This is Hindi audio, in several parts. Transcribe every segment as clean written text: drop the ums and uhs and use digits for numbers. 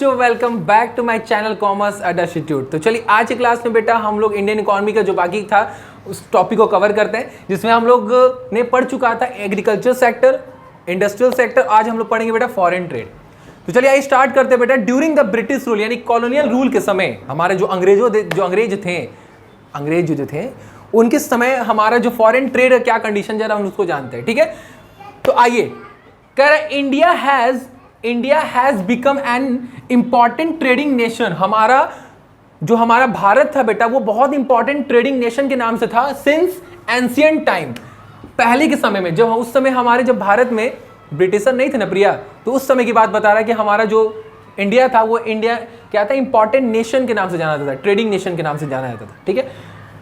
बच्चों, welcome back to my channel commerce Adda institute. तो चलिए आज की क्लास में बेटा हम लोग इंडियन इकोनॉमी का जो बाकी था उस टॉपिक को कवर करते हैं, जिसमें हम लोग ने पढ़ चुका था एग्रीकल्चर सेक्टर, इंडस्ट्रियल सेक्टर। आज हम लोग पढ़ेंगे बेटा फॉरेन ट्रेड। तो चलिए आइए स्टार्ट करते हैं बेटा। ड्यूरिंग द ब्रिटिश रूल यानी कॉलोनियल रूल के समय हमारे जो अंग्रेज जो थे उनके समय हमारा जो फॉरेन ट्रेड क्या कंडीशन जरा हम उसको जानते हैं, ठीक है। तो आइए कह रहा है India has become an important trading nation. हमारा भारत था बेटा वो बहुत इंपॉर्टेंट ट्रेडिंग नेशन के नाम से था सिंस एंशिएंट टाइम। पहले के समय में जब भारत में ब्रिटिशर नहीं थे ना प्रिया, तो उस समय की बात बता रहा है कि हमारा जो इंडिया था वो इंडिया क्या था, इंपॉर्टेंट नेशन के नाम से जाना जाता था, ट्रेडिंग नेशन के नाम से जाना जाता था, ठीक है।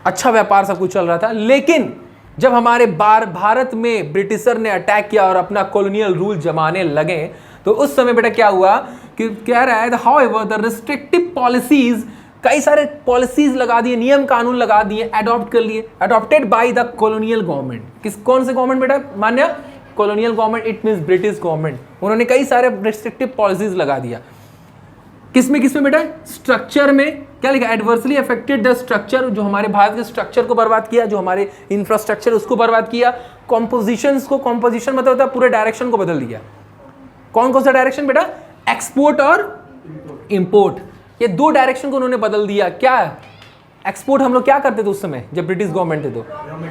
अच्छा व्यापार सब कुछ चल रहा था। लेकिन जब हमारे भारत में ब्रिटिशर ने अटैक किया और अपना कॉलोनियल रूल जमाने लगे, तो उस समय बेटा क्या हुआ कि कह रहा है हाउएवर द रिस्ट्रिक्टिव पॉलिसीज, कई सारे पॉलिसीज लगा दिए, नियम कानून लगा दिए, अडॉप्ट कर लिए, adopted by the colonial government. कौन से गवर्नमेंट बेटा मान्य? Colonial government, it means British government. उन्होंने कई सारे रिस्ट्रिक्टिव पॉलिसीज लगा दिया। किसमें बेटा? स्ट्रक्चर में क्या लिखा? एडवर्सली अफेक्टेड द स्ट्रक्चर, जो हमारे भारत के स्ट्रक्चर को बर्बाद किया, जो हमारे इंफ्रास्ट्रक्चर उसको बर्बाद किया। कॉम्पोजिशन मतलब होता है पूरे डायरेक्शन को बदल दिया। कौन सा डायरेक्शन बेटा? एक्सपोर्ट और इंपोर्ट, ये दो डायरेक्शन को उन्होंने बदल दिया। क्या एक्सपोर्ट हम लोग क्या करते थे उस समय जब ब्रिटिश गवर्नमेंट थे? तो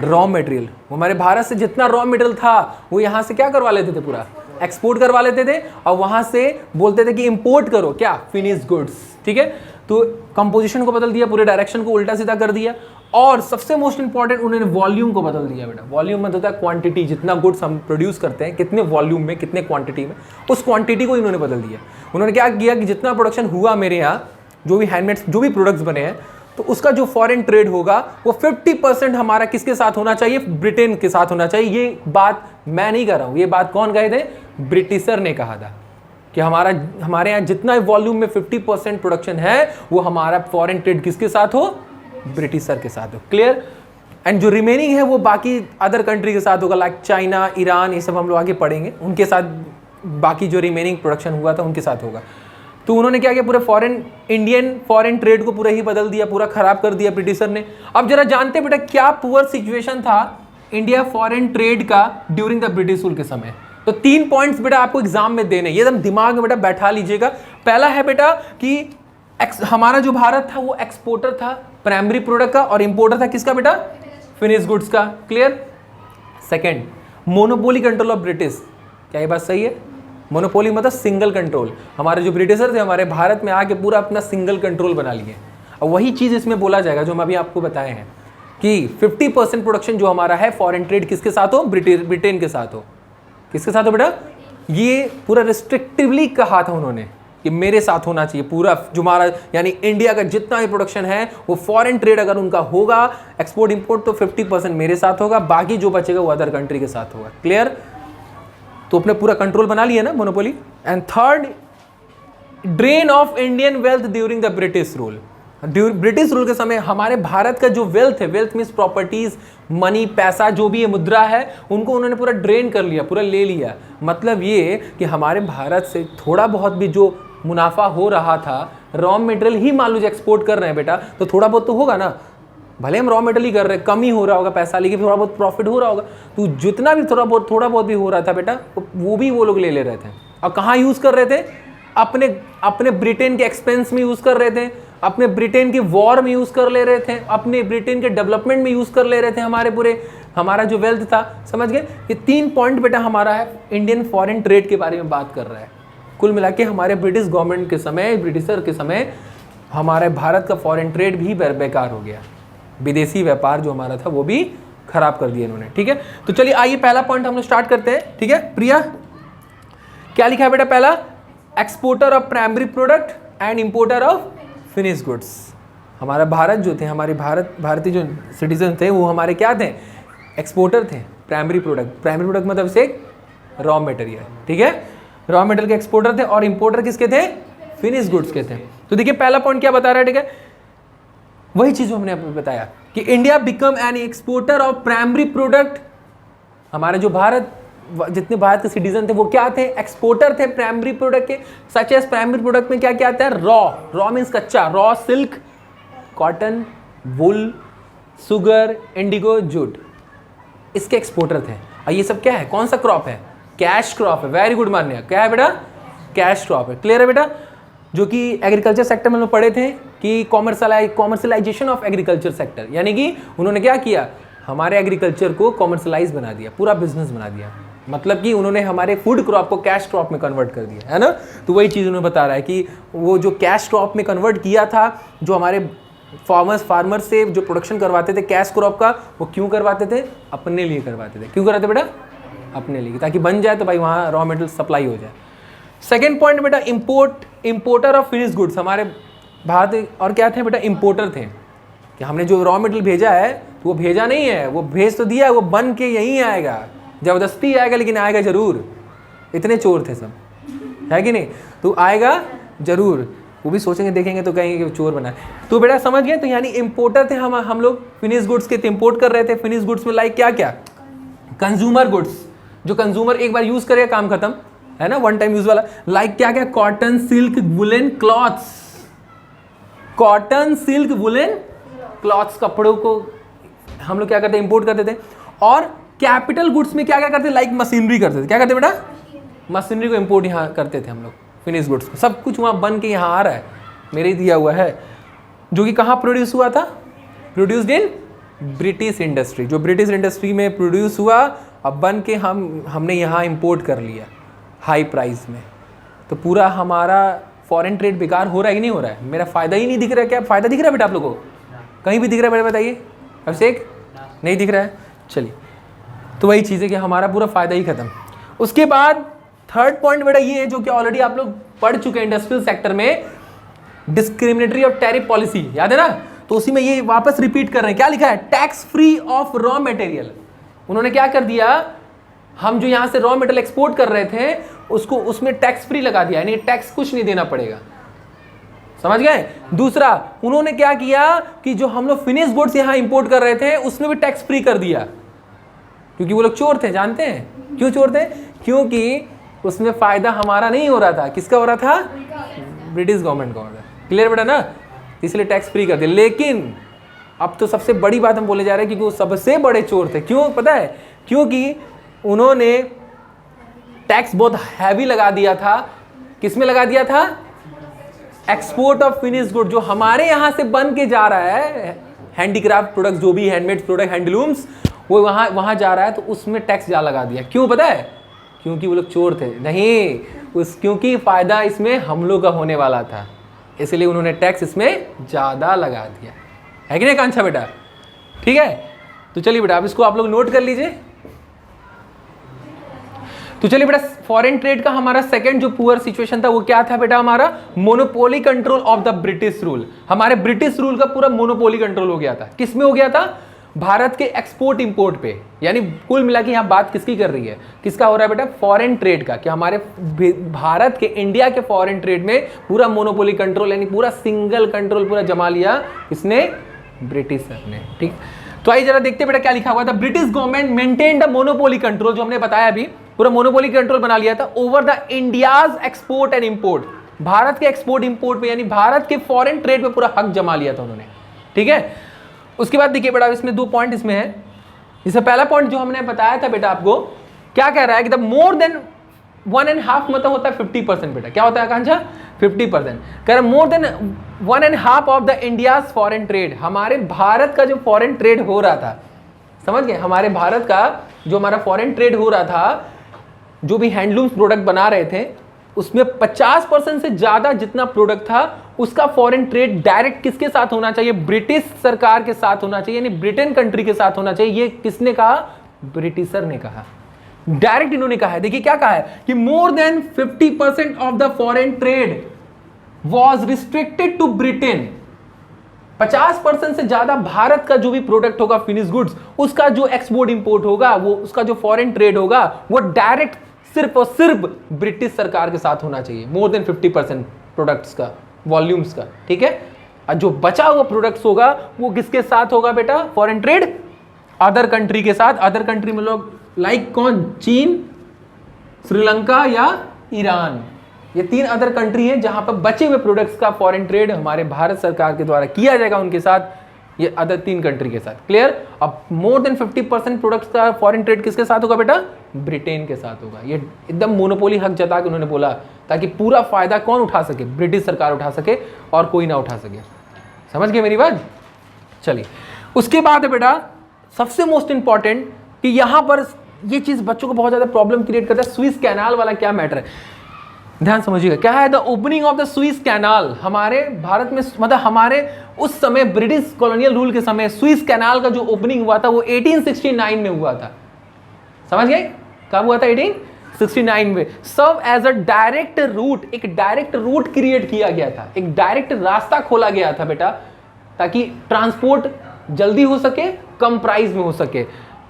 रॉ मटेरियल, हमारे भारत से जितना रॉ मटेरियल था वो यहाँ से क्या करवा लेते थे, पूरा एक्सपोर्ट करवा लेते थे, और वहां से बोलते थे कि इंपोर्ट करो क्या, फिनिश गुड्स, ठीक है। तो कंपोजिशन को बदल दिया, पूरे डायरेक्शन को उल्टा सीधा कर दिया। और सबसे मोस्ट इंपॉर्टेंट उन्होंने वॉल्यूम को बदल दिया बेटा। वॉल्यूम मतलब होता है क्वांटिटी, जितना गुड्स हम प्रोड्यूस करते हैं कितने वॉल्यूम में, कितने क्वांटिटी में, उस क्वांटिटी को इन्होंने बदल दिया। उन्होंने क्या किया कि जितना प्रोडक्शन हुआ मेरे यहाँ, जो भी हैंडमेड जो भी प्रोडक्ट्स बने हैं, तो उसका जो फॉरेन ट्रेड होगा वो 50% हमारा किसके साथ होना चाहिए? ब्रिटेन के साथ होना चाहिए। ये बात मैं नहीं कर रहा हूँ, ये बात कौन कहे थे? ब्रिटिशर ने कहा था कि हमारे यहाँ जितना वॉल्यूम में 50% प्रोडक्शन है वो हमारा फॉरेन ट्रेड किसके साथ हो? ब्रिटिशर के साथ हो। क्लियर? एंड जो रिमेनिंग है वो बाकी अदर कंट्री के साथ होगा, लाइक चाइना, ईरान, ये सब हम लोग आगे पढ़ेंगे, उनके साथ बाकी जो रिमेनिंग प्रोडक्शन हुआ था उनके साथ होगा। तो उन्होंने क्या किया, पूरे इंडियन फॉरेन ट्रेड को पूरा ही बदल दिया, पूरा खराब कर दिया ब्रिटिशर ने। अब जरा जानते बेटा क्या पुअर सिचुएशन था इंडिया फॉरेन ट्रेड का ड्यूरिंग द ब्रिटिश रूल के समय। तो 3 पॉइंट्स बेटा आपको एग्जाम में देने, ये एकदम दिमाग में बेटा बैठा लीजिएगा। पहला है बेटा कि हमारा जो भारत था वो एक्सपोर्टर था प्राइमरी प्रोडक्ट का, और इंपोर्टर था किसका बेटा? फिनिश गुड्स का। Clear? Second, monopoly control of British. क्या ये बात सही है? मोनोपोली मतलब सिंगल कंट्रोल। हमारे जो ब्रिटिशर थे हमारे भारत में आके पूरा अपना सिंगल कंट्रोल बना लिए। और वही चीज़ इसमें बोला जाएगा जो हम अभी आपको बताए हैं कि 50% प्रोडक्शन जो हमारा है फॉरेन ट्रेड किसके साथ हो? ब्रिटेन के साथ हो। किसके साथ हो बेटा? ये पूरा रिस्ट्रिक्टिवली कहा था उन्होंने कि मेरे साथ होना चाहिए पूरा, जो हमारा यानी इंडिया का जितना भी प्रोडक्शन है वो फॉरेन ट्रेड अगर उनका होगा एक्सपोर्ट इंपोर्ट, तो 50% मेरे साथ होगा, बाकी जो बचेगा वो अदर कंट्री के साथ होगा। क्लियर? तो अपने पूरा कंट्रोल बना लिया ना monopoly. And third, drain of Indian wealth during the British rule. British rule के समय हमारे भारत का जो वेल्थ है, वेल्थ मीन्स प्रॉपर्टीज, मनी, पैसा, जो भी है मुद्रा है, उनको उन्होंने पूरा ड्रेन कर लिया, पूरा ले लिया। मतलब ये कि हमारे भारत से थोड़ा बहुत भी जो मुनाफा हो रहा था, रॉ मटेरियल ही मान लो एक्सपोर्ट कर रहे हैं बेटा, तो थोड़ा बहुत तो होगा ना, भले हम रॉ मटेरियल ही कर रहे हैं, कम ही हो रहा होगा पैसा, लेकिन थोड़ा बहुत प्रॉफिट हो रहा होगा। तो जितना भी थोड़ा बहुत भी हो रहा था बेटा, वो भी वो लोग ले रहे थे। और कहाँ यूज़ कर रहे थे? अपने ब्रिटेन के एक्सपेंस में यूज़ कर रहे थे, अपने ब्रिटेन के वॉर में यूज़ कर ले रहे थे, अपने ब्रिटेन के डेवलपमेंट में यूज़ कर ले रहे थे हमारा जो वेल्थ था। समझ गए? ये 3 पॉइंट बेटा हमारा है इंडियन फॉरेन ट्रेड के बारे में बात कर रहा है। कुल मिला के हमारे ब्रिटिश गवर्नमेंट के समय, ब्रिटिशर के समय हमारे भारत का फॉरेन ट्रेड भी बेकार हो गया। विदेशी व्यापार जो हमारा था वो भी खराब कर दिया इन्होंने। ठीक है, तो चलिए आइए पहला पॉइंट हम लोग स्टार्ट करते हैं। ठीक है प्रिया, क्या लिखा है बेटा? पहला, exporter of primary product and importer of finish goods. हमारा भारत जो थे, हमारे भारतीय जो सिटीजन थे वो हमारे क्या थे? एक्सपोर्टर थे प्राइमरी प्रोडक्ट मतलब से रॉ मटेरियल। ठीक है, रॉ मटेरियल के एक्सपोर्टर थे, और इंपोर्टर किसके थे? फिनिश गुड्स के थे। तो देखिए पहला पॉइंट क्या बता रहा है? ठीक है, वही चीज हमने आपको बताया कि India become an exporter of primary product. हमारा जो भारत जितने भारत के सिटीजन थे वो क्या थे, एक्सपोर्टर थे प्राइमरी प्रोडक्ट के। सच एज प्राइमरी प्रोडक्ट में क्या क्या आता है, रॉ मीन्स कच्चा, रॉ सिल्क, कॉटन, वुल, सुगर, इंडिगो, जूट, इसके एक्सपोर्टर थे। और ये सब क्या है, कौन सा क्रॉप है, कैश क्रॉप है। वेरी गुड मान्य, क्या है बेटा, कैश क्रॉप है। क्लियर है बेटा, जो कि एग्रीकल्चर सेक्टर में हम पढ़े थे कि कॉमर्शलाइजेशन ऑफ एग्रीकल्चर सेक्टर, यानी कि उन्होंने क्या किया, हमारे एग्रीकल्चर को कॉमर्शलाइज बना दिया, पूरा बिजनेस बना दिया। मतलब कि उन्होंने हमारे फूड क्रॉप को कैश क्रॉप में कन्वर्ट कर दिया, है ना। तो वही चीज़ उन्होंने बता रहा है कि वो जो कैश क्रॉप में कन्वर्ट किया था, जो हमारे फार्मर से जो प्रोडक्शन करवाते थे कैश क्रॉप का, वो क्यों करवाते थे, अपने लिए करवाते थे। क्यों करवाते बेटा, अपने लिए, ताकि बन जाए तो भाई वहाँ रॉ मटेरियल सप्लाई हो जाए। सेकेंड पॉइंट बेटा, इंपोर्टर ऑफ फिनिश गुड्स। हमारे भारत और क्या थे बेटा, इंपोर्टर थे, कि हमने जो रॉ मटेरियल भेजा है तो वो भेजा नहीं है, वो भेज तो दिया है, वो बन के यहीं आएगा, ज़बरदस्ती आएगा लेकिन आएगा ज़रूर। इतने चोर थे सब, है कि नहीं, तो आएगा ज़रूर। वो भी सोचेंगे देखेंगे तो कहेंगे कि चोर बना है। तो बेटा समझ गए, तो यानी इंपोर्टर थे हम लोग, फिनिश गुड्स के इंपोर्ट कर रहे थे। फिनिश गुड्स में लाइक क्या क्या, कंज्यूमर गुड्स, जो कंज्यूमर एक बार यूज़ करेगा काम खत्म, है ना, वन टाइम यूज वाला। लाइक क्या क्या, cotton, silk, woollen clothes, cotton, silk, woollen clothes, कपड़ों को हम लोग क्या करते हैं, इंपोर्ट करते थे। और कैपिटल गुड्स में क्या क्या करते, लाइक मशीनरी करते थे। क्या करते बेटा, मशीनरी को इंपोर्ट यहाँ करते थे हम लोग, फिनिश गुड्स को। सब कुछ वहाँ बन के यहाँ आ रहा है, मेरे ही दिया हुआ है, जो कि कहाँ प्रोड्यूस हुआ था, प्रोड्यूस्ड इन ब्रिटिश इंडस्ट्री, जो ब्रिटिश इंडस्ट्री में प्रोड्यूस हुआ, अब बन के हमने यहाँ इंपोर्ट कर लिया हाई प्राइस में। तो पूरा हमारा फॉरेन ट्रेड बेकार हो रहा है कि नहीं हो रहा है, मेरा फ़ायदा ही नहीं दिख रहा है। क्या फ़ायदा दिख रहा है बेटा आप लोगों को, कहीं भी दिख रहा है बेटा, बताइए अभिषेक, नहीं दिख रहा है। चलिए, तो वही चीज़ है कि हमारा पूरा फ़ायदा ही खत्म। उसके बाद थर्ड पॉइंट बेटा ये है, जो कि ऑलरेडी आप लोग पढ़ चुके हैं इंडस्ट्रियल सेक्टर में, डिस्क्रिमिनेटरी ऑफ टैरिफ पॉलिसी, याद है ना। तो उसी में ये वापस रिपीट कर रहे हैं, क्या लिखा है, tax free of raw material. उन्होंने क्या कर दिया, हम जो यहाँ से रॉ मटेरियल एक्सपोर्ट कर रहे थे उसको उसमें टैक्स फ्री लगा दिया, यानी टैक्स कुछ नहीं देना पड़ेगा, समझ गए। दूसरा, उन्होंने क्या किया कि जो हम लोग फिनिश गुड्स यहाँ इंपोर्ट कर रहे थे उसमें भी टैक्स फ्री कर दिया, क्योंकि वो लोग चोर थे। जानते हैं क्यों चोर थे, क्योंकि उसमें फायदा हमारा नहीं हो रहा था, किसका हो रहा था, ब्रिटिश गवर्नमेंट का हो रहा था। क्लियर बेटा ना, इसलिए टैक्स फ्री कर दिया। लेकिन अब तो सबसे बड़ी बात हम बोले जा रहे हैं, क्योंकि वो सबसे बड़े चोर थे। क्यों पता है, क्योंकि उन्होंने टैक्स बहुत हैवी लगा दिया था। किस में लगा दिया था, एक्सपोर्ट ऑफ फिनिश गुड, जो हमारे यहाँ से बन के जा रहा है, हैंडीक्राफ्ट प्रोडक्ट्स, जो भी हैंडमेड प्रोडक्ट, हैंडलूम्स, वो वहाँ जा रहा है, तो उसमें टैक्स जा लगा दिया। क्यों पता है, क्योंकि वो लोग चोर थे, नहीं क्योंकि फ़ायदा इसमें हम लोग का होने वाला था, इसलिए उन्होंने टैक्स इसमें ज़्यादा लगा दिया, है कि नहीं कांक्षा बेटा। ठीक है, तो चलिए बेटा अब इसको आप लोग नोट कर लीजिए। तो चलिए बेटा, फॉरेन ट्रेड का हमारा सेकंड जो पुअर सिचुएशन था वो क्या था बेटा, हमारा monopoly control of the British rule. हमारे ब्रिटिश रूल का पूरा मोनोपोली कंट्रोल हो गया था। किस में हो गया था, भारत के एक्सपोर्ट इंपोर्ट पे। यानी कुल मिला के यहाँ बात किसकी कर रही है, किसका हो रहा है बेटा, फॉरेन ट्रेड का, कि हमारे भारत के, इंडिया के फॉरेन ट्रेड में पूरा मोनोपोली कंट्रोल, यानी पूरा सिंगल कंट्रोल पूरा जमा लिया इसने, ब्रिटिशर ने। ठीक, तो आइए जरा देखते बेटा क्या लिखा हुआ था। British government maintain the monopoly control, जो हमने बताया अभी, पूरा मोनोपोली कंट्रोल बना लिया था over the India's export and import, Bharat के एक्सपोर्ट इंपोर्ट पे, यानी भारत के फॉरेन ट्रेड पे पूरा हक जमा लिया था उन्होंने। ठीक है, उसके बाद देखिए बेटा, इसमें दो पॉइंट इसमें है। इससे पहला पॉइंट जो हमने बताया था बेटा आपको, क्या कह रहा है कि द मोर देन 1.5 मतलब होता है 50%। बेटा क्या होता है आकांक्षा, 50%। कह रहा more than 1.5 of the India's foreign trade, हमारे भारत का जो फॉरेन ट्रेड हो रहा था, समझ गए, हमारे भारत का जो हमारा फॉरेन ट्रेड हो रहा था, जो भी हैंडलूम्स प्रोडक्ट बना रहे थे, उसमें 50% से ज्यादा जितना प्रोडक्ट था उसका फॉरेन ट्रेड डायरेक्ट किसके साथ होना चाहिए, ब्रिटिश सरकार के साथ होना चाहिए, यानी ब्रिटेन कंट्री के साथ होना चाहिए। ये किसने कहा, ब्रिटिशर ने कहा, डायरेक्ट इन्होंने कहा है। देखिए क्या कहा है कि more than 50% of the foreign trade was restricted to Britain. 50% से ज्यादा भारत का जो भी प्रोडक्ट होगा फिनिश गुड्स, उसका जो एक्सपोर्ट इंपोर्ट होगा, वो उसका जो फॉरेन ट्रेड होगा, वो डायरेक्ट सिर्फ और सिर्फ ब्रिटिश सरकार के साथ होना चाहिए। मोर देन 50% प्रोडक्ट्स का, वॉल्यूम्स का। ठीक है, और जो बचा हुआ प्रोडक्ट्स होगा वो किसके साथ होगा बेटा, फॉरेन ट्रेड अदर कंट्री के साथ। अदर कंट्री में लोग लाइक कौन, चीन, श्रीलंका या ईरान। ये 3 अदर कंट्री हैं जहां पर बचे हुए प्रोडक्ट्स का फॉरेन ट्रेड हमारे भारत सरकार के द्वारा किया जाएगा उनके साथ, ये अदर 3 कंट्री के साथ। क्लियर? अब मोर देन 50% प्रोडक्ट्स का फॉरेन ट्रेड किसके साथ होगा बेटा? ब्रिटेन के साथ होगा। ये एकदम मोनोपोली हक जता के उन्होंने बोला, ताकि पूरा फायदा कौन उठा सके? ब्रिटिश सरकार उठा सके और कोई ना उठा सके। समझ गए मेरी बात? चलिए, उसके बाद है बेटा सबसे मोस्ट इंपॉर्टेंट कि यहां पर ये चीज बच्चों को बहुत ज्यादा प्रॉब्लम क्रिएट करता है, स्विस कैनाल वाला क्या मैटर है, ध्यान समझिएगा। क्या है? The opening of the Swiss canal. हमारे भारत में, मतलब हमारे उस समय ब्रिटिश कॉलोनियल रूल के समय स्विस कैनाल का जो ओपनिंग हुआ था वो 1869 में हुआ था। समझ गए? कब हुआ था? 1869 में। Serve as a direct route, एक डायरेक्ट रूट क्रिएट किया गया था, एक डायरेक्ट रास्ता खोला गया था बेटा, ताकि ट्रांसपोर्ट जल्दी हो सके, कम प्राइस में हो सके।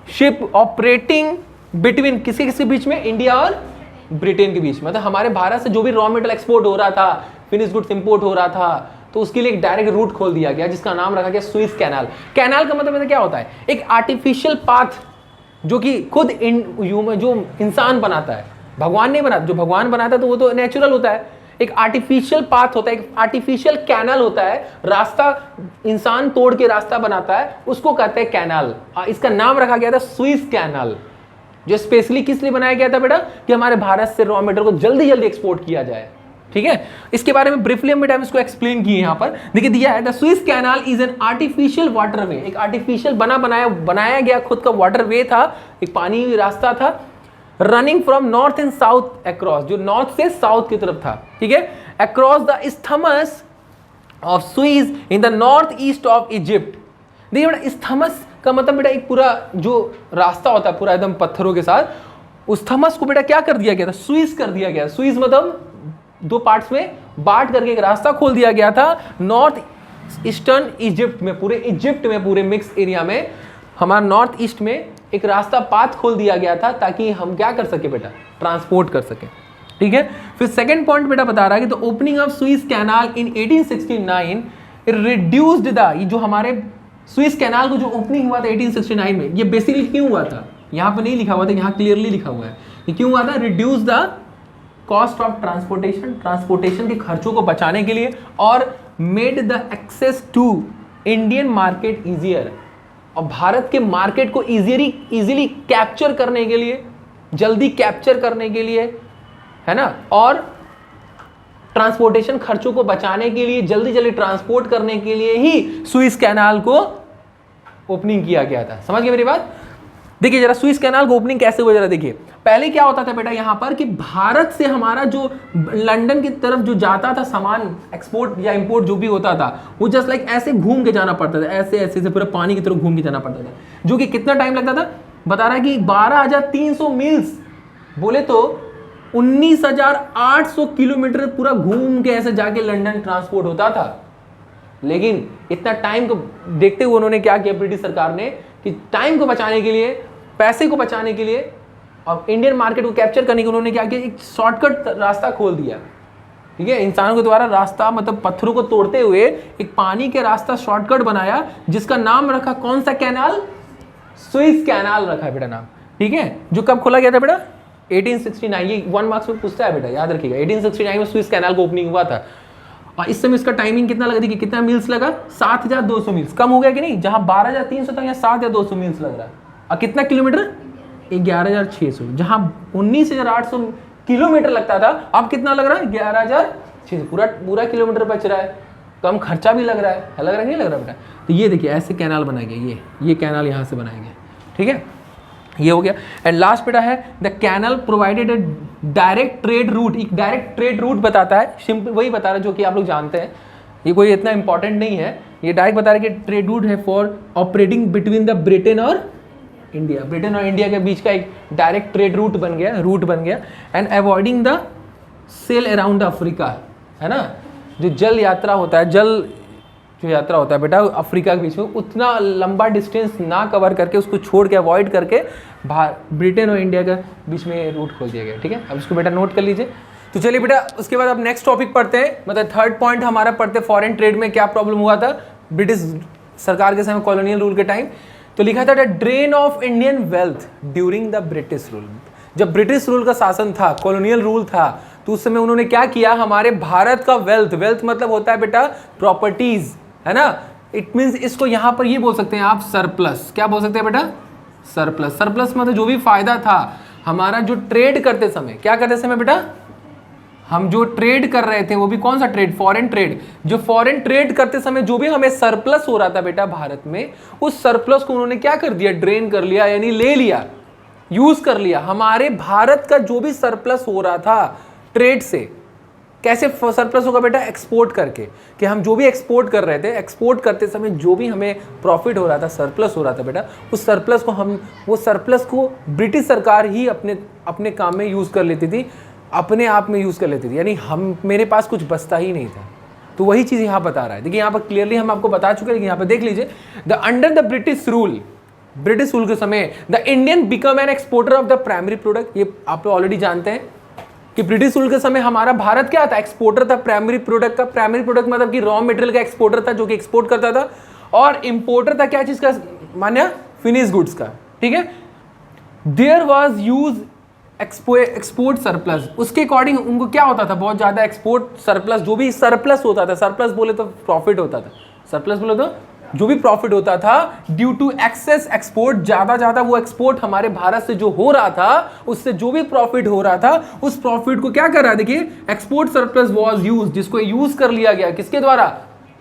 शिप ऑपरेटिंग बिटवीन किसके किसके बीच में? इंडिया और ब्रिटेन के बीच। मतलब हमारे भारत से जो भी रॉ मटेरियल एक्सपोर्ट हो रहा था, फिनिश गुड्स इंपोर्ट हो रहा था, तो उसके लिए एक डायरेक्ट रूट खोल दिया गया जिसका नाम रखा गया स्विस कैनाल। कैनाल का मतलब क्या होता है? एक आर्टिफिशियल पाथ जो कि खुद जो इंसान बनाता है, भगवान नहीं बनाता। जो भगवान बनाता है तो वो तो नेचुरल होता है। एक आर्टिफिशियल पाथ होता है, एक आर्टिफिशियल कैनाल होता है, रास्ता इंसान तोड़ के रास्ता बनाता है, उसको कहते हैं कैनाल। इसका नाम रखा गया था स्विस कैनाल, जो स्पेशली किस लिए बनाया गया था बेटा? कि हमारे भारत से रॉ मटेरियल को जल्दी जल्दी एक्सपोर्ट किया जाए। ठीक है, इसके बारे में ब्रीफली हम बेटा इसको एक्सप्लेन किए यहां पर। देखिए दिया है, the Swiss canal is an artificial waterway. एक आर्टिफिशियल बनाया गया खुद का वाटरवे था, एक पानी रास्ता था, running from north and south across, जो नॉर्थ से साउथ की तरफ था। ठीक है, across the isthmus of Swiss in the north east of Egypt. देखिए बेटा, इस्थमस का मतलब बेटा एक पूरा जो रास्ता होता है पूरा एकदम पत्थरों के साथ, उस थमस को बेटा क्या कर दिया गया था? स्वीज कर दिया गया। स्वीज मतलब 2 पार्ट्स में बांट करके एक रास्ता खोल दिया गया था नॉर्थ ईस्टर्न इजिप्ट में, पूरे इजिप्ट में, पूरे मिक्स एरिया में, हमारा नॉर्थ ईस्ट में एक रास्ता पाथ खोल दिया गया था, ताकि हम क्या कर सके बेटा? ट्रांसपोर्ट कर सके। ठीक है, फिर सेकंड पॉइंट बेटा बता रहा है कि the opening of Swiss canal in 1869 reduced the, ये जो हमारे स्विस कैनाल को जो ओपनिंग हुआ था 1869 में, ये बेसिकली क्यों हुआ था? यहां पर नहीं लिखा हुआ था, यहां क्लियरली लिखा हुआ है। ये क्यों हुआ था? Reduce the cost of transportation, transportation के खर्चों को बचाने के लिए, और made the access to Indian market easier, और भारत के मार्केट को इजीली कैप्चर करने के लिए, जल्दी कैप्चर करने के लिए, है ना, और ट्रांसपोर्टेशन खर्चों को बचाने के लिए, जल्दी जल्दी ट्रांसपोर्ट करने के लिए ही स्विस कैनाल को ओपनिंग किया गया था। समझ गए मेरी बात? देखिए जरा स्विस कैनाल को ओपनिंग कैसे हुआ, जरा देखिए। पहले क्या होता था बेटा यहां पर कि भारत से हमारा जो लंदन की तरफ जो जाता था सामान, एक्सपोर्ट या इंपोर्ट जो भी होता था, वो जस्ट लाइक ऐसे घूम के जाना पड़ता था, ऐसे ऐसे से पूरा पानी की तरफ घूम के जाना पड़ता था, जो कि कितना टाइम लगता था? बता रहा है कि 12,300 मील्स, बोले तो 19,800 किलोमीटर पूरा घूम के ऐसे जाके लंदन ट्रांसपोर्ट होता था। लेकिन इतना टाइम को देखते हुए उन्होंने क्या किया ब्रिटिश सरकार ने, कि टाइम को बचाने के लिए, पैसे को बचाने के लिए और इंडियन मार्केट को कैप्चर करने के लिए उन्होंने क्या किया? एक शॉर्टकट रास्ता खोल दिया। ठीक है, इंसानों के द्वारा रास्ता, मतलब पत्थरों को तोड़ते हुए एक पानी के रास्ता शॉर्टकट बनाया, जिसका नाम रखा कौन सा कैनाल? स्विस कैनाल रखा है बेटा नाम। ठीक है, जो कब खोला गया था बेटा? 1869। ये 1 मार्क्स में पूछता है बेटा, याद रखिएगा। 1869 में स्विस कैनाल को ओपनिंग हुआ था, और इस समय इसका टाइमिंग कितना लगा? देखिए कितना मील्स लगा? 7,200 मील्स। कम हो गया कि नहीं? जहां 12,300 था, यहाँ 7,200 मील्स लग रहा है। और कितना किलोमीटर? 11,600। जहां 19,800 किलोमीटर लगता था, अब कितना लग रहा है? 11,600। पूरा किलोमीटर बच रहा है, कम खर्चा भी लग रहा है। लग रहा है नहीं लग रहा बेटा? तो ये देखिए ऐसे कैनाल बनाया गया, ये कैनाल यहाँ से बनाया गया। ठीक है, ये हो गया। एंड लास्ट बेटा है the canal provided a direct trade route. एक डायरेक्ट ट्रेड रूट बताता है, सिंपल वही बता रहा है जो कि आप लोग जानते हैं, ये कोई इतना इंपॉर्टेंट नहीं है। ये डायरेक्ट बता रहा है कि ट्रेड रूट है for operating between the Britain और इंडिया। ब्रिटेन और इंडिया के बीच का एक डायरेक्ट ट्रेड रूट बन गया। And avoiding the sail around Africa, है ना, जो जल यात्रा होता है, जो यात्रा होता है बेटा अफ्रीका के बीच में, उतना लंबा डिस्टेंस ना कवर करके, उसको छोड़ के, अवॉइड करके ब्रिटेन और इंडिया के बीच में रूट खोल दिया गया। ठीक है, अब इसको बेटा नोट कर लीजिए। तो चलिए बेटा उसके बाद अब नेक्स्ट टॉपिक पढ़ते हैं, मतलब थर्ड पॉइंट हमारा पढ़ते, फॉरेन ट्रेड में क्या प्रॉब्लम हुआ था ब्रिटिश सरकार के समय, कॉलोनियल रूल के टाइम। तो लिखा था drain of Indian wealth during the British rule. जब ब्रिटिश रूल का शासन था, कॉलोनियल रूल था, तो उस समय उन्होंने क्या किया, हमारे भारत का वेल्थ, वेल्थ मतलब होता है बेटा प्रॉपर्टीज, है ना, इट मीन्स इसको यहां पर ये बोल सकते हैं आप सरप्लस, क्या बोल सकते हैं बेटा, सरप्लस। सरप्लस मतलब जो भी फायदा था हमारा, जो ट्रेड करते समय, क्या करते समय बेटा, हम जो ट्रेड कर रहे थे, वो भी कौन सा ट्रेड, फॉरेन ट्रेड, जो फॉरेन ट्रेड करते समय जो भी हमें सरप्लस हो रहा था बेटा भारत में, उस सरप्लस को उन्होंने क्या कर दिया, ड्रेन कर लिया, यानी ले लिया, यूज कर लिया। हमारे भारत का जो भी सरप्लस हो रहा था ट्रेड से, कैसे सरप्लस होगा बेटा, एक्सपोर्ट करके, कि हम जो भी एक्सपोर्ट कर रहे थे, एक्सपोर्ट करते समय जो भी हमें प्रॉफिट हो रहा था, सरप्लस हो रहा था बेटा, उस सरप्लस को हम, वो सरप्लस को ब्रिटिश सरकार ही अपने काम में यूज कर लेती थी, अपने आप में यूज कर लेती थी, यानी हम, मेरे पास कुछ बचता ही नहीं था। तो वही चीज यहां बता रहा है। देखिए यहां पर क्लियरली हम आपको बता चुके हैं, यहां पर देख लीजिए, the under the British rule, British rule के समय the Indian become an exporter of the primary product. ये आप लोग ऑलरेडी जानते हैं कि ब्रिटिश रूल के समय हमारा भारत क्या था, एक्सपोर्टर था प्राइमरी प्रोडक्ट का। प्राइमरी प्रोडक्ट मतलब कि रॉ मटेरियल का एक्सपोर्टर था, जो कि एक्सपोर्ट करता था, और इंपोर्टर था क्या चीज का, मान्य फिनिश गुड्स का, ठीक है। There was huge export surplus, उसके अकॉर्डिंग उनको क्या होता था, बहुत ज्यादा एक्सपोर्ट सरप्लस, जो भी सरप्लस होता था, सरप्लस बोले तो प्रॉफिट होता था, सरप्लस बोले तो जो भी प्रॉफिट होता था, ड्यू टू एक्सेस एक्सपोर्ट, ज्यादा वो एक्सपोर्ट हमारे भारत से जो हो रहा था, उससे जो भी प्रॉफिट हो रहा था, उस प्रॉफिट को क्या कर रहा है, देखिए एक्सपोर्ट सरप्लस वाज यूज, जिसको यूज कर लिया गया, किसके द्वारा,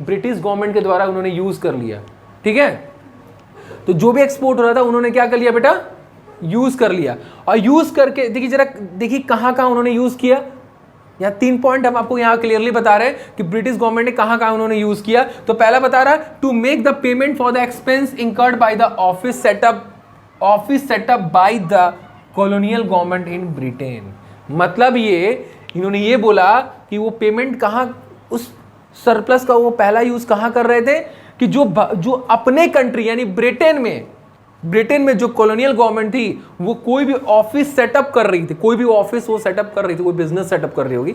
ब्रिटिश गवर्नमेंट के द्वारा उन्होंने यूज कर लिया, ठीक है। तो जो भी एक्सपोर्ट हो रहा था उन्होंने क्या कर लिया बेटा, यूज कर लिया। और यूज करके देखिए जरा, देखिए कहां कहां उन्होंने यूज किया, यहाँ 3 पॉइंट हम आपको यहाँ क्लियरली बता रहे हैं कि ब्रिटिश गवर्नमेंट ने कहां कहां उन्होंने यूज किया। तो पहला बता रहा है, to make the payment for the expense incurred by the office setup by the colonial government in Britain. मतलब ये इन्होंने ये बोला कि वो पेमेंट कहां, उस सरप्लस का वो पहला यूज कहां कर रहे थे, कि जो अपने कंट्री यानी ब्रिटेन में जो कॉलोनियल गवर्नमेंट थी, वो कोई भी ऑफिस सेटअप कर रही थी, कोई भी ऑफिस वो सेटअप कर रही थी, कोई बिजनेस सेटअप कर रही होगी,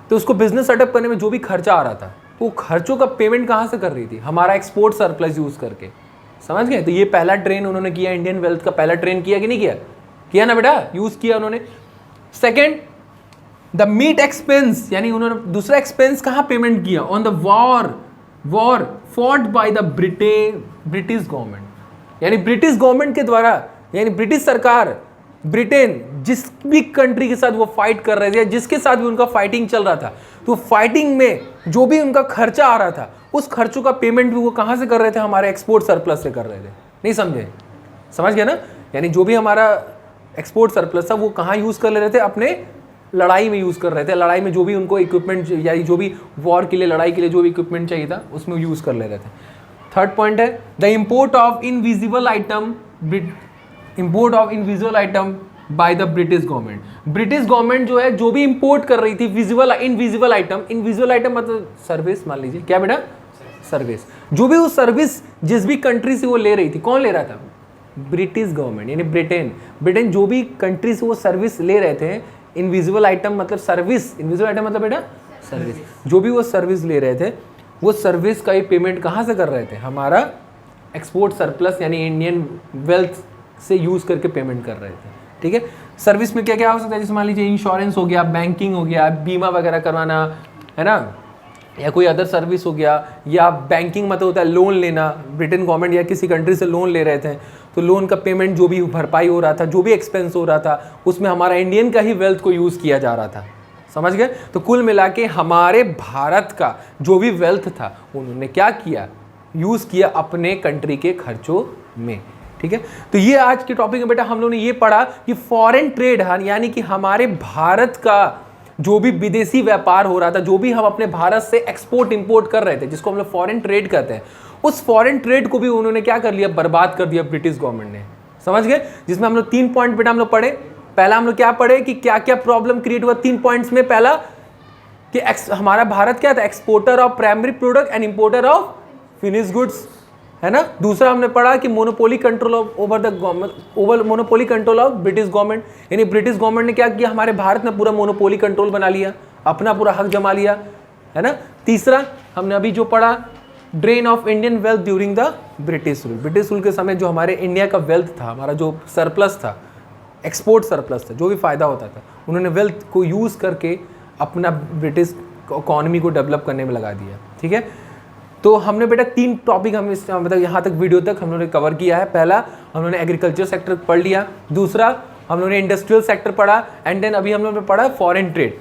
तो उसको बिजनेस सेटअप करने में जो भी खर्चा आ रहा था, तो वो खर्चों का पेमेंट कहां से कर रही थी, हमारा एक्सपोर्ट सरप्लस यूज करके। समझ गए। तो ये पहला ट्रेन उन्होंने किया, इंडियन वेल्थ का पहला ट्रेन किया कि नहीं किया, किया ना बेटा, यूज किया उन्होंने। सेकेंड, द मीट एक्सपेंस, यानी उन्होंने दूसरा एक्सपेंस कहां पेमेंट किया, on the war fought by the British government, यानी ब्रिटिश गवर्नमेंट के द्वारा, यानी ब्रिटिश सरकार, ब्रिटेन जिस भी कंट्री के साथ वो फाइट कर रहे थे, जिसके साथ भी उनका फाइटिंग चल रहा था, तो फाइटिंग में जो भी उनका खर्चा आ रहा था, उस खर्चों का पेमेंट भी वो कहां से कर रहे थे, हमारे एक्सपोर्ट सरप्लस से कर रहे थे। नहीं समझे, समझ गए ना। यानी जो भी हमारा एक्सपोर्ट सरप्लस था वो कहां यूज कर ले रहे थे, अपने लड़ाई में यूज कर रहे थे, लड़ाई में जो भी उनको इक्विपमेंट, या जो भी वॉर के लिए, लड़ाई के लिए जो भी इक्विपमेंट चाहिए था, उसमें यूज कर ले रहे थे। थर्ड पॉइंट है, the import of invisible item by the British government. British government जो है, जो भी इंपोर्ट कर रही थी इनविजिबल आइटम मतलब सर्विस, मान लीजिए क्या बेटा, सर्विस, जो भी वो सर्विस जिस भी कंट्री से वो ले रही थी, कौन ले रहा था, ब्रिटिश गवर्नमेंट, यानी ब्रिटेन जो भी कंट्री से वो सर्विस ले रहे थे, इनविजिबल आइटम मतलब सर्विस, इनविजिबल आइटम मतलब बेटा सर्विस, जो भी वो सर्विस ले रहे थे, वो सर्विस का ही पेमेंट कहाँ से कर रहे थे, हमारा एक्सपोर्ट सरप्लस यानी इंडियन वेल्थ से यूज करके पेमेंट कर रहे थे। ठीक है, सर्विस में क्या क्या हो सकता है, जैसे मान लीजिए इंश्योरेंस हो गया, बैंकिंग हो गया, बीमा वगैरह करवाना, है ना, या कोई अदर सर्विस हो गया, या बैंकिंग मतलब होता है लोन लेना, ब्रिटेन गवर्नमेंट या किसी कंट्री से लोन ले रहे थे, तो लोन का पेमेंट जो भी भरपाई हो रहा था, जो भी एक्सपेंस हो रहा था, उसमें हमारा इंडियन का ही वेल्थ को यूज़ किया जा रहा था। समझ गए। तो कुल मिला के हमारे भारत का जो भी वेल्थ था उन्होंने क्या किया, यूज़ किया अपने कंट्री के खर्चों में। ठीक है, तो ये आज के टॉपिक में बेटा हम लोगों ने ये पढ़ा कि फॉरेन ट्रेड, यानी कि हमारे भारत का जो भी विदेशी व्यापार हो रहा था, जो भी हम अपने भारत से एक्सपोर्ट इंपोर्ट कर रहे थे, जिसको हम लोग फॉरेन ट्रेड कहते हैं, उस फॉरेन ट्रेड को भी उन्होंने क्या कर लिया, बर्बाद कर दिया ब्रिटिश गवर्नमेंट ने। समझ गए, जिसमें हम लोग 3 पॉइंट बेटा हम लोग पढ़े। पहला हम लोग क्या पढ़े कि क्या क्या प्रॉब्लम क्रिएट हुआ 3 पॉइंट्स में। पहला कि हमारा भारत क्या था, exporter of primary product and importer of finish goods, है ना। दूसरा हमने पढ़ा कि monopoly control over the government, monopoly control of British government, यानी ब्रिटिश गवर्नमेंट ने क्या किया, हमारे भारत में पूरा मोनोपोली कंट्रोल बना लिया, अपना पूरा हक जमा लिया, है ना। तीसरा हमने अभी जो पढ़ा, drain of Indian wealth during the British rule. British rule के समय जो हमारे इंडिया का वेल्थ था, हमारा जो सरप्लस था, एक्सपोर्ट सरप्लस था, जो भी फ़ायदा होता था उन्होंने वेल्थ को यूज़ करके अपना ब्रिटिश इकोनॉमी को डेवलप करने में लगा दिया। ठीक है, तो हमने बेटा 3 टॉपिक हम इस मतलब यहाँ तक वीडियो तक हम लोगों ने कवर किया है। पहला हम लोगों ने एग्रीकल्चर सेक्टर पढ़ लिया, दूसरा हम लोगों ने इंडस्ट्रियल सेक्टर पढ़ा, एंड देन अभी हम लोगों ने पढ़ा फॉरेन ट्रेड।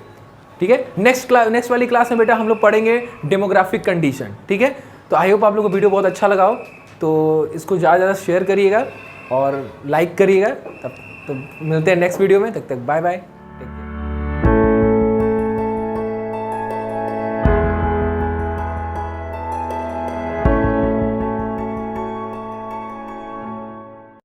ठीक है, नेक्स्ट वाली क्लास में बेटा हम लोग पढ़ेंगे डेमोग्राफिक कंडीशन। ठीक है, तो आई होप आप लोगों को वीडियो बहुत अच्छा लगा हो, तो इसको ज़्यादा ज़्यादा शेयर करिएगा और लाइक करिएगा। तब तो मिलते हैं नेक्स्ट वीडियो में, तब तक बाय बाय।